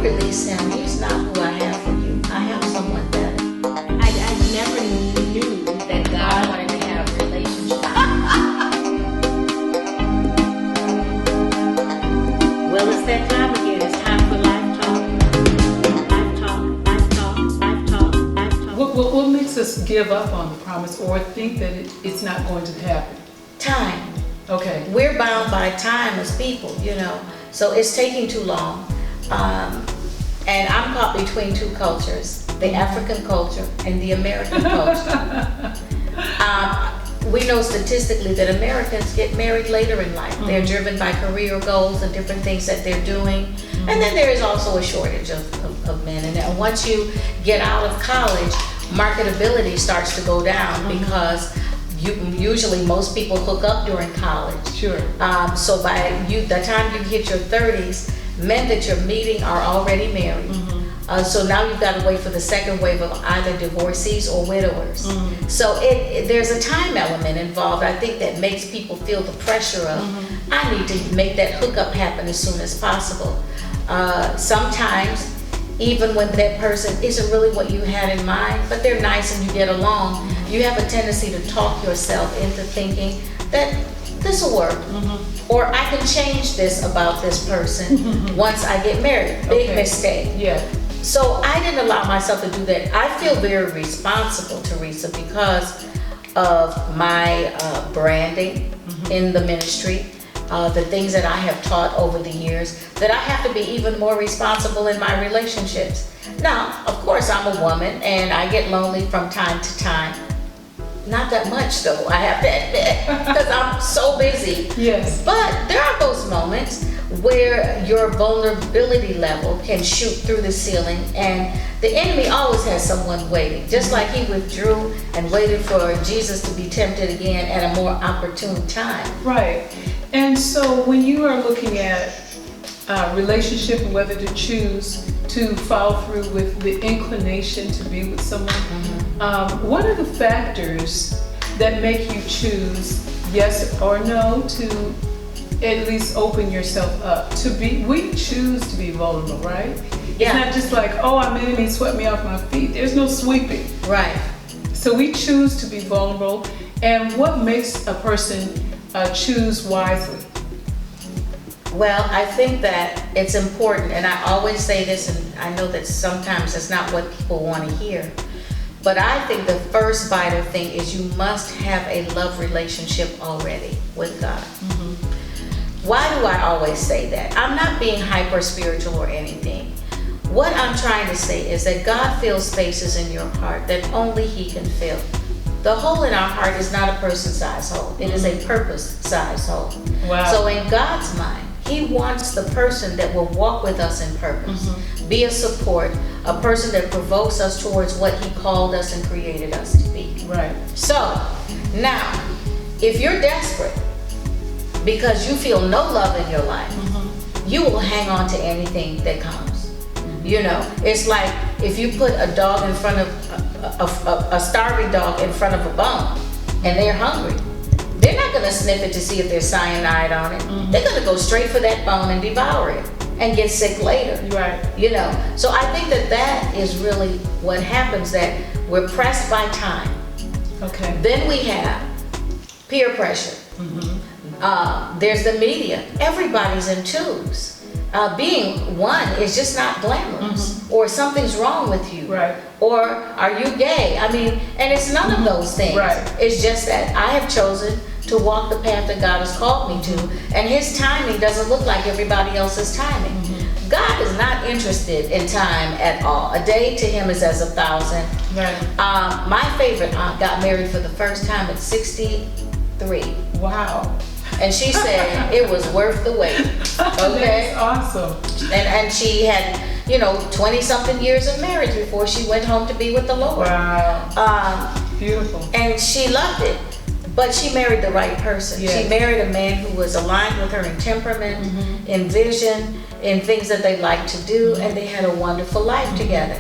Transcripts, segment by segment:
you release him, he's not who I have for you. I have someone better. I never knew that God wanted to have a relationship. Well, it's that time again. It's time for Life Talk. Life Talk, Life Talk, Life Talk, Life Talk. What makes us give up on the promise or think that it's not going to happen? Time. Okay. We're bound by time as people, you know, so it's taking too long. And I'm caught between two cultures, the African culture and the American culture. We know statistically that Americans get married later in life. They're driven by career goals and different things that they're doing. And then there is also a shortage of men. And once you get out of college, marketability starts to go down because usually most people hook up during college. Sure. So by the time you hit your 30s, men that you're meeting are already married. So now you've got to wait for the second wave of either divorcees or widowers. So there's a time element involved, I think, that makes people feel the pressure of, I need to make that hookup happen as soon as possible. Sometimes, even when that person isn't really what you had in mind, but they're nice and you get along, you have a tendency to talk yourself into thinking that this will work. Or I can change this about this person once I get married. Big mistake. Yeah. So I didn't allow myself to do that. I feel very responsible, Teresa, because of my branding in the ministry, the things that I have taught over the years, that I have to be even more responsible in my relationships. Now, of course, I'm a woman and I get lonely from time to time. Not that much though, I have to admit, because I'm so busy. Yes. But there are those moments where your vulnerability level can shoot through the ceiling, and the enemy always has someone waiting. Just like he withdrew and waited for Jesus to be tempted again at a more opportune time. Right. And so when you are looking at relationship and whether to choose to follow through with the inclination to be with someone, what are the factors that make you choose yes or no to at least open yourself up to be? We choose to be vulnerable, right? Yeah. It's not just like, oh, I'm enemy, swept me off my feet. There's no sweeping. Right. So we choose to be vulnerable. And what makes a person choose wisely? Well, I think that it's important, and I always say this, and I know that sometimes it's not what people want to hear, but I think the first vital thing is you must have a love relationship already with God. Why do I always say that? I'm not being hyper spiritual or anything. What I'm trying to say is that God fills spaces in your heart that only He can fill. The hole in our heart is not a person-sized hole. It is a purpose-sized hole. Wow. So in God's mind, He wants the person that will walk with us in purpose, be a support, a person that provokes us towards what He called us and created us to be. Right. So now, if you're desperate because you feel no love in your life, you will hang on to anything that comes. You know, it's like if you put a dog in front of a starving dog in front of a bone and they're hungry, they're not going to sniff it to see if there's cyanide on it. They're going to go straight for that bone and devour it and get sick later. Right. You know, so I think that is really what happens, that we're pressed by time. Okay. Then we have peer pressure. There's the media. Everybody's in tubes. Being one is just not glamorous, or something's wrong with you, Right. or are you gay? I mean, and it's none of those things. Right. It's just that I have chosen to walk the path that God has called me to, and His timing doesn't look like everybody else's timing. God is not interested in time at all. A day to Him is as 1,000. Right. My favorite aunt got married for the first time at 63. Wow. And she said it was worth the wait. Okay? That's awesome. And she had, 20-something years of marriage before she went home to be with the Lord. Wow. Beautiful. And she loved it. But she married the right person. Yes. She married a man who was aligned with her in temperament, in vision, in things that they liked to do, and they had a wonderful life together.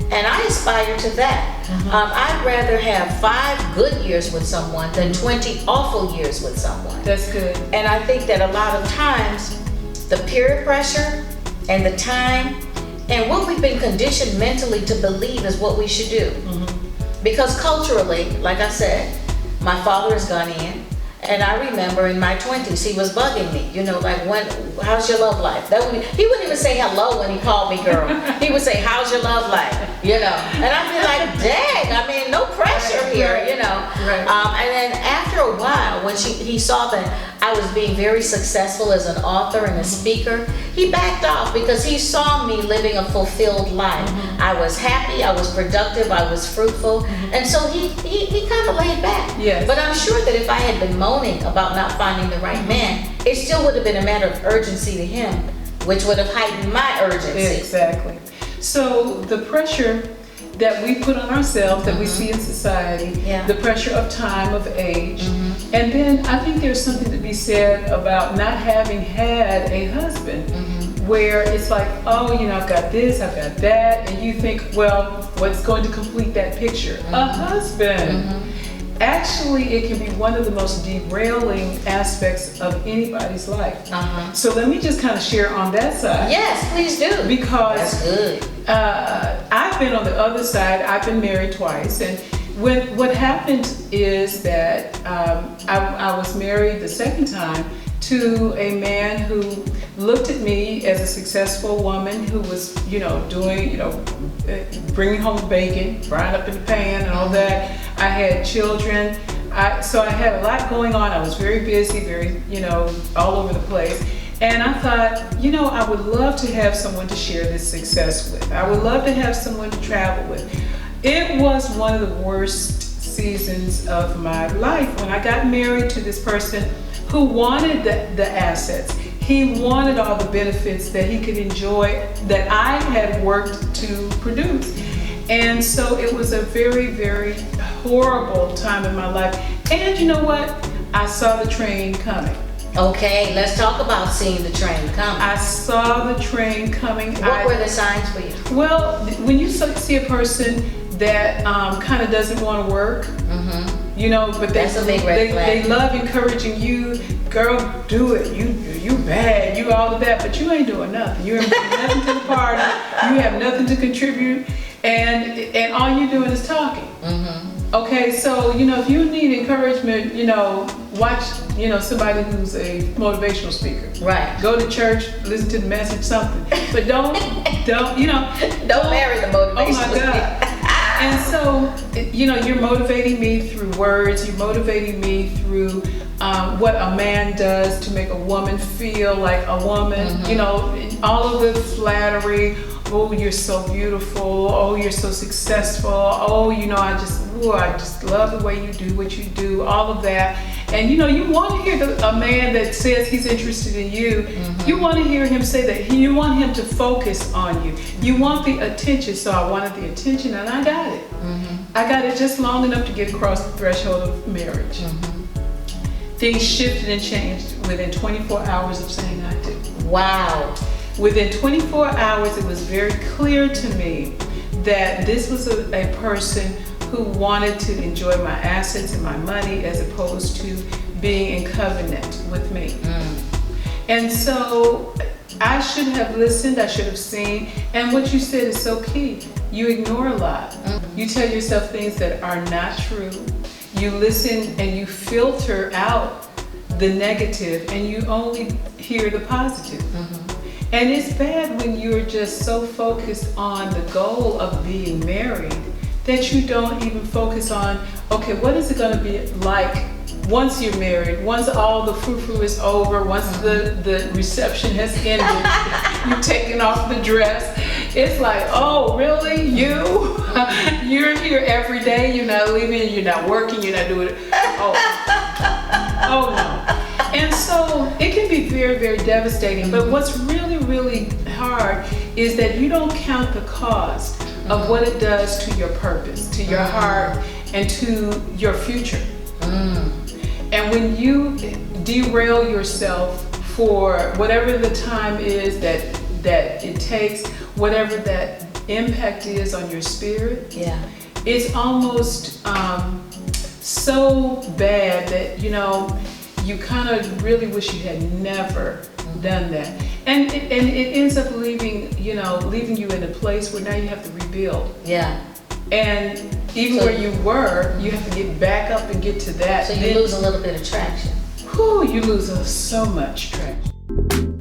And I aspire to that. I'd rather have 5 good years with someone than 20 awful years with someone. That's good. And I think that a lot of times the peer pressure and the time and what we've been conditioned mentally to believe is what we should do. Because culturally, like I said, my father is Ghanaian, and I remember in my 20s, he was bugging me, you know, like, how's your love life? He wouldn't even say hello when he called me girl. He would say, how's your love life? You know, and I'd be like, dang, I mean, no pressure here, you know. And then after a while, when he saw that I was being very successful as an author and a speaker, he backed off because he saw me living a fulfilled life. I was happy, I was productive, I was fruitful, and so he kind of laid back. But I'm sure that if I had been moaning about not finding the right man, it still would have been a matter of urgency to him, which would have heightened my urgency. Exactly. So the pressure that we put on ourselves, that we see in society, the pressure of time, of age, and then I think there's something to be said about not having had a husband, where it's like, oh, you know, I've got this, I've got that, and you think, well, what's going to complete that picture? A husband. Actually, it can be one of the most derailing aspects of anybody's life. So let me just kind of share on that side. Yes, please do. Because that's good. I've been on the other side. I've been married twice, and what happened is that I was married the second time to a man who looked at me as a successful woman who was, you know, doing, you know, bringing home bacon, frying up in the pan and all that. I had children. So I had a lot going on. I was very busy, very, you know, all over the place. And I thought, you know, I would love to have someone to share this success with. I would love to have someone to travel with. It was one of the worst seasons of my life when I got married to this person who wanted the assets. He wanted all the benefits that he could enjoy that I had worked to produce. And so it was a very, very horrible time in my life. And you know what? I saw the train coming. Okay, let's talk about seeing the train coming. I saw the train coming. What were the signs for you? Well, when you see a person that kind of doesn't want to work, you know, but they love encouraging you, girl, do it. You bad, you all of that, but you ain't doing nothing. You ain't bringing nothing to the party. You have nothing to contribute, and all you're doing is talking. Okay, so you know, if you need encouragement, you know, watch, you know, somebody who's a motivational speaker. Right. Go to church, listen to the message, something. But don't, you know, don't marry the motivational speaker. Oh my God. And so, you know, you're motivating me through words. You're motivating me through what a man does to make a woman feel like a woman. You know, all of the flattery. Oh, you're so beautiful. Oh, you're so successful. Oh, you know, I just love the way you do what you do. All of that. And you know, you want to hear a man that says he's interested in you. You want to hear him say that. You want him to focus on you. You want the attention. So I wanted the attention, and I got it. I got it just long enough to get across the threshold of marriage. Things shifted and changed within 24 hours of saying I do. Wow. Within 24 hours, it was very clear to me that this was a person who wanted to enjoy my assets and my money as opposed to being in covenant with me. And so I should have listened, I should have seen, and what you said is so key. You ignore a lot. You tell yourself things that are not true. You listen and you filter out the negative and you only hear the positive. And it's bad when you're just so focused on the goal of being married that you don't even focus on, okay, what is it gonna be like once you're married, once all the frou-frou is over, once the reception has ended, you've taken off the dress. It's like, oh, really? You're here every day, you're not leaving, you're not working, you're not doing it. Oh no. And so it can be very, very devastating. But what's really, really hard is that you don't count the cost of what it does to your purpose, to your heart, and to your future. And when you derail yourself for whatever the time is that it takes, whatever that impact is on your spirit, it's almost so bad that, you know, you kind of really wish you had never done that. And it ends up leaving you in a place where now you have to rebuild. Yeah. And even So- where you were, you have to get back up and get to that. So you lose a little bit of traction. You lose so much traction.